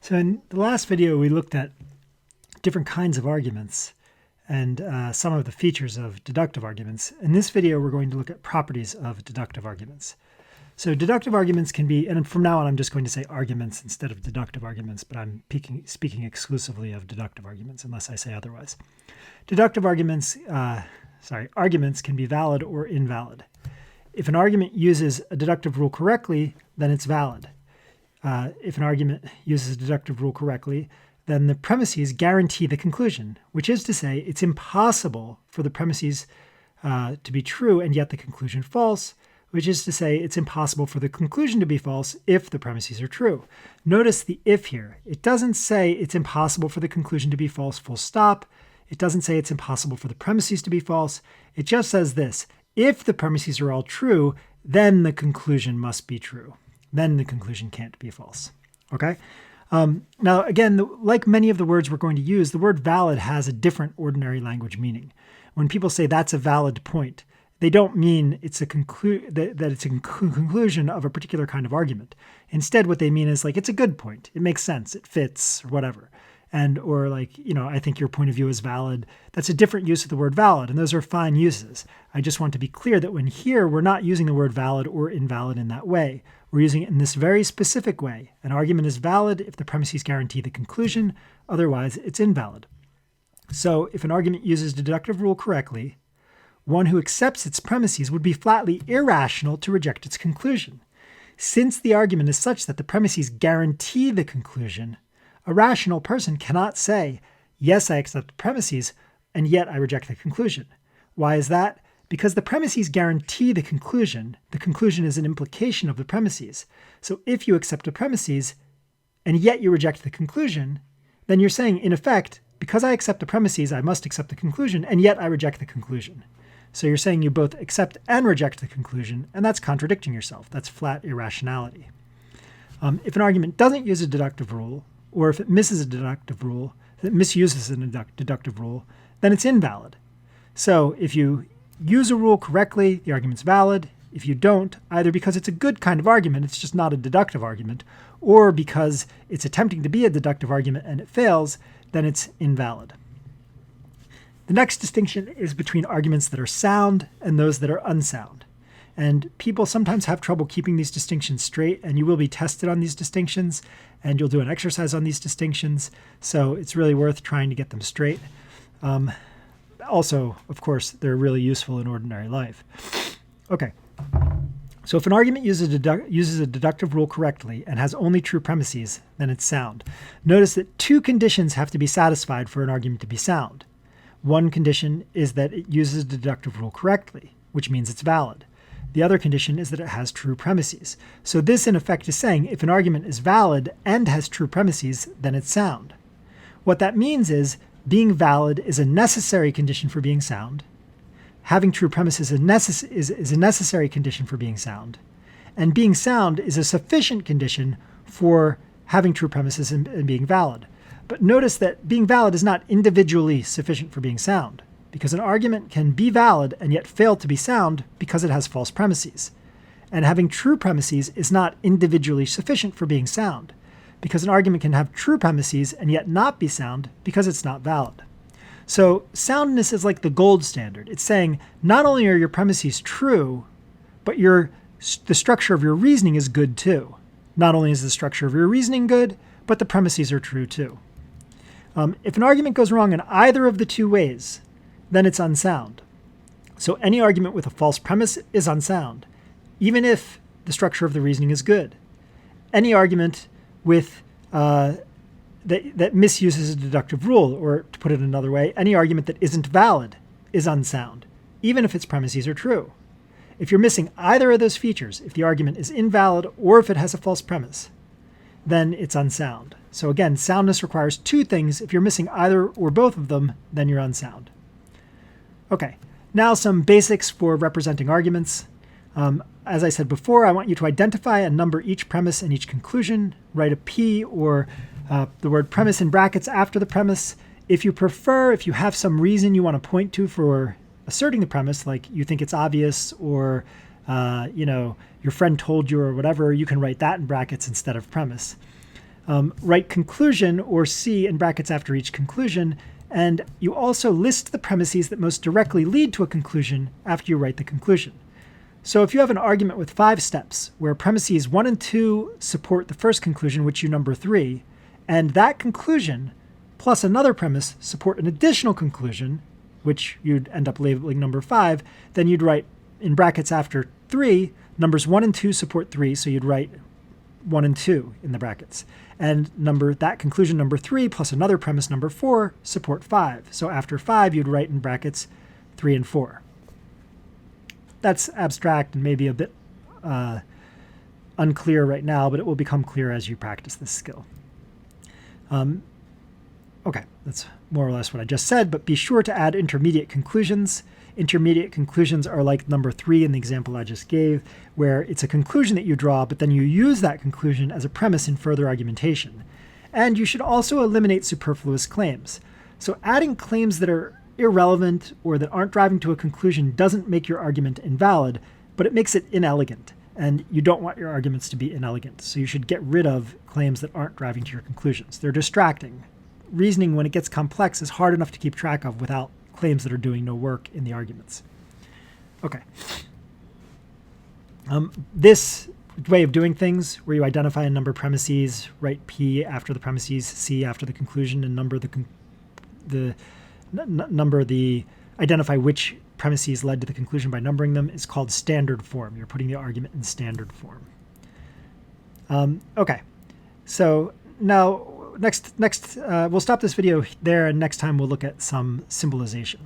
So in the last video, we looked at different kinds of arguments and some of the features of deductive arguments. In this video, we're going to look at properties of deductive arguments. So deductive arguments can be, and from now on, I'm just going to say arguments instead of deductive arguments, but I'm speaking exclusively of deductive arguments unless I say otherwise. Deductive arguments, arguments can be valid or invalid. If an argument uses a deductive rule correctly, then it's valid. If an argument uses a deductive rule correctly, then the premises guarantee the conclusion, which is to say it's impossible for the premises to be true and yet the conclusion false, which is to say it's impossible for the conclusion to be false if the premises are true. Notice the if here. It doesn't say it's impossible for the conclusion to be false, full stop. It doesn't say it's impossible for the premises to be false. It just says this: if the premises are all true, then the conclusion must be true. Then the conclusion can't be false. Okay? Now, again, like many of the words we're going to use, the word valid has a different ordinary language meaning. When people say that's a valid point, they don't mean it's a that it's a conclusion of a particular kind of argument. Instead, what they mean is like it's a good point. It makes sense. It fits, or whatever. Or like, I think your point of view is valid. That's a different use of the word valid, and those are fine uses. I just want to be clear that when here, we're not using the word valid or invalid in that way. We're using it in this very specific way. An argument is valid if the premises guarantee the conclusion. Otherwise, it's invalid. So if an argument uses deductive rule correctly, one who accepts its premises would be flatly irrational to reject its conclusion. Since the argument is such that the premises guarantee the conclusion, a rational person cannot say, yes, I accept the premises, and yet I reject the conclusion. Why is that? Because the premises guarantee the conclusion is an implication of the premises. So if you accept the premises, and yet you reject the conclusion, then you're saying, in effect, because I accept the premises, I must accept the conclusion, and yet I reject the conclusion. So you're saying you both accept and reject the conclusion, and that's contradicting yourself. That's flat irrationality. If an argument doesn't use a deductive rule, or if it misses a deductive rule, if it misuses a deductive rule, then it's invalid. So if you use a rule correctly, the argument's valid. If you don't, either because it's a good kind of argument, it's just not a deductive argument, or because it's attempting to be a deductive argument and it fails, then it's invalid. The next distinction is between arguments that are sound and those that are unsound. And people sometimes have trouble keeping these distinctions straight, and you will be tested on these distinctions, and you'll do an exercise on these distinctions, so it's really worth trying to get them straight. Also, of course, they're really useful in ordinary life. Okay, so if an argument uses a deductive rule correctly and has only true premises, then it's sound. Notice that two conditions have to be satisfied for an argument to be sound. One condition is that it uses a deductive rule correctly, which means it's valid. The other condition is that it has true premises. So this, in effect, is saying if an argument is valid and has true premises, then it's sound. What that means is being valid is a necessary condition for being sound. Having true premises is a necessary condition for being sound. And being sound is a sufficient condition for having true premises and being valid. But notice that being valid is not individually sufficient for being sound, because an argument can be valid and yet fail to be sound because it has false premises. And having true premises is not individually sufficient for being sound, because an argument can have true premises and yet not be sound because it's not valid. So soundness is like the gold standard. It's saying not only are your premises true, but the structure of your reasoning is good too. Not only is the structure of your reasoning good, but the premises are true too. If an argument goes wrong in either of the two ways, then it's unsound. So any argument with a false premise is unsound, even if the structure of the reasoning is good. Any argument with that misuses a deductive rule, or to put it another way, any argument that isn't valid is unsound, even if its premises are true. If you're missing either of those features, if the argument is invalid or if it has a false premise, then it's unsound. So again, soundness requires two things. If you're missing either or both of them, then you're unsound. Okay, now some basics for representing arguments. As I said before, I want you to identify and number each premise and each conclusion. Write a P or the word premise in brackets after the premise. If you prefer, if you have some reason you want to point to for asserting the premise, like you think it's obvious or your friend told you or whatever, you can write that in brackets instead of premise. Write conclusion, or C, in brackets after each conclusion, and you also list the premises that most directly lead to a conclusion after you write the conclusion. So if you have an argument with 5 steps, where premises 1 and 2 support the first conclusion, which you number 3, and that conclusion plus another premise support an additional conclusion, which you'd end up labeling number 5, then you'd write in brackets after 3, numbers 1 and 2 support 3, so you'd write 1 and 2 in the brackets. And that conclusion number 3 plus another premise number 4 support 5. So after 5, you'd write in brackets 3 and 4. That's abstract and maybe a bit unclear right now, but it will become clear as you practice this skill. Okay, that's more or less what I just said, but be sure to add intermediate conclusions. Intermediate conclusions are like number 3 in the example I just gave, where it's a conclusion that you draw, but then you use that conclusion as a premise in further argumentation. And you should also eliminate superfluous claims. So adding claims that are irrelevant or that aren't driving to a conclusion doesn't make your argument invalid, but it makes it inelegant. And you don't want your arguments to be inelegant. So you should get rid of claims that aren't driving to your conclusions. They're distracting. Reasoning, when it gets complex, is hard enough to keep track of without claims that are doing no work in the arguments. Okay. This way of doing things, where you identify a number of premises, write P after the premises, C after the conclusion, and identify which premises led to the conclusion by numbering them, is called standard form. You're putting the argument in standard form. Okay, so now next we'll stop this video there, and next time we'll look at some symbolization.